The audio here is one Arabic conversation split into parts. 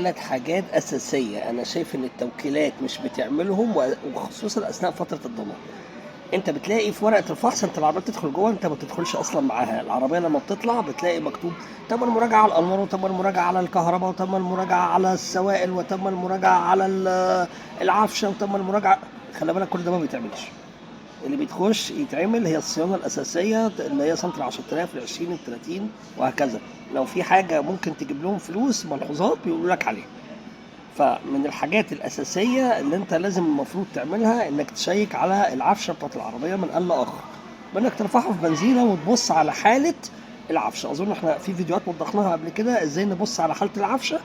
3 حاجات اساسيه انا شايف ان التوكيلات مش بتعملهم، وخصوصا اثناء فتره الضمان. انت بتلاقي في ورقه الفحص، انت العربيه بتدخل جوه، انت ما بتدخلش اصلا معاها. العربيه لما بتطلع بتلاقي مكتوب تم المراجعه على الانوار، وتم المراجعه على الكهرباء، وتم المراجعه على السوائل، وتم المراجعه على العفشه، وتم المراجعه. خلي بالك كل ده ما بيتعملش. اللي بيتخش يتعمل هي الصيانه الاساسيه اللي هي سنتر 10000 ل 20 ل 30 وهكذا. لو في حاجه ممكن تجيب لهم فلوس ملحوظات بيقولوا لك عليها. فمن الحاجات الأساسية اللي أنت لازم المفروض تعملها إنك تشيك على العفشة بتاعت العربية من آن لآخر، بإنك ترفعها في بنزينة وتبص على حالة العفشة. أظن إحنا في فيديوهات وضحناها قبل كده إزاي نبص على حالة العفشة.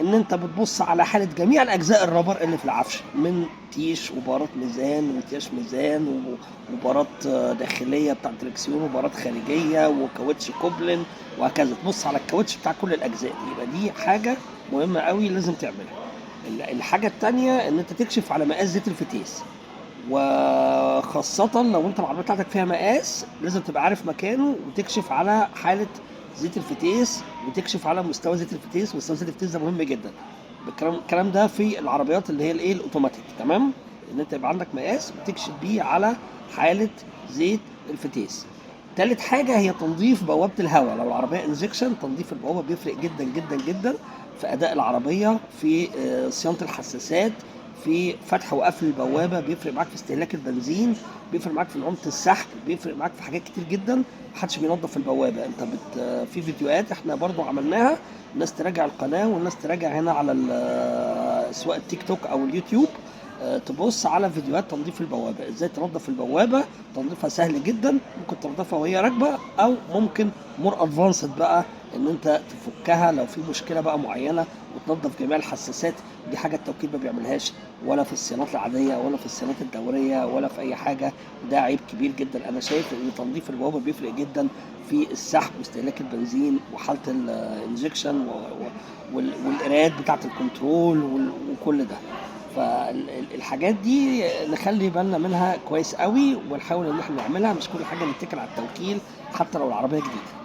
إن أنت بتبص على حالة جميع الأجزاء الرابر اللي في العفشة، من تيش وبارات ميزان وتياش ميزان وبارات داخلية بتاعت دركسيون وبارات خارجية وكاوتش كوبلن وهكذا. تبص على الكاوتش بتاع كل الأجزاء دي، يبقى دي حاجة مهمة قوي لازم تعملها. الحاجة التانية ان انت تكشف على مقاس زيت الفتيس، وخاصة لو انت العربية بتاعتك فيها مقاس لازم تبقى عارف مكانه، وتكشف على حالة زيت الفتيس، وتكشف على مستوى زيت الفتيس. مستوى زيت الفتيس ده مهم جدا. الكلام ده في العربيات اللي هي الايه الاوتوماتيك، تمام. ان انت يبقى عندك مقاس وتكشف بيه على حالة زيت الفتيس. تالت حاجة هي تنظيف بوابة الهواء. لو العربية انجكشن، تنظيف البوابة بيفرق جدا جدا جدا في أداء العربية، في صيانة الحساسات، في فتح وقفل البوابة، بيفرق معاك في استهلاك البنزين، بيفرق معاك في نعومة السحب، بيفرق معاك في حاجات كتير جدا. محدش بينظف البوابة. انت في فيديوهات احنا برضو عملناها، الناس تراجع القناة والناس تراجع هنا على سواء التيك توك او اليوتيوب. تبص على فيديوهات تنظيف البوابة، ازاي تنظف البوابة. تنظيفها سهل جدا، ممكن تنظفها وهي راكبة، او ممكن مور ادفانسد بقى ان انت تفكها لو في مشكلة بقى معينة، وتنظف جميع الحساسات. دي حاجة التوكيل ما بيعملهاش، ولا في الصيانات العادية، ولا في الصيانات الدورية، ولا في اي حاجة. ده عيب كبير جدا. انا شايف ان تنظيف البوابة بيفرق جدا في السحب واستهلاك البنزين وحالة الانجكشن والقراءات بتاعة الكنترول وكل ده. فالحاجات دي نخلي بالنا منها كويس قوي، ونحاول ان احنا نعملها. مش كل حاجة نتكل على التوكيل حتى لو العربية جديدة.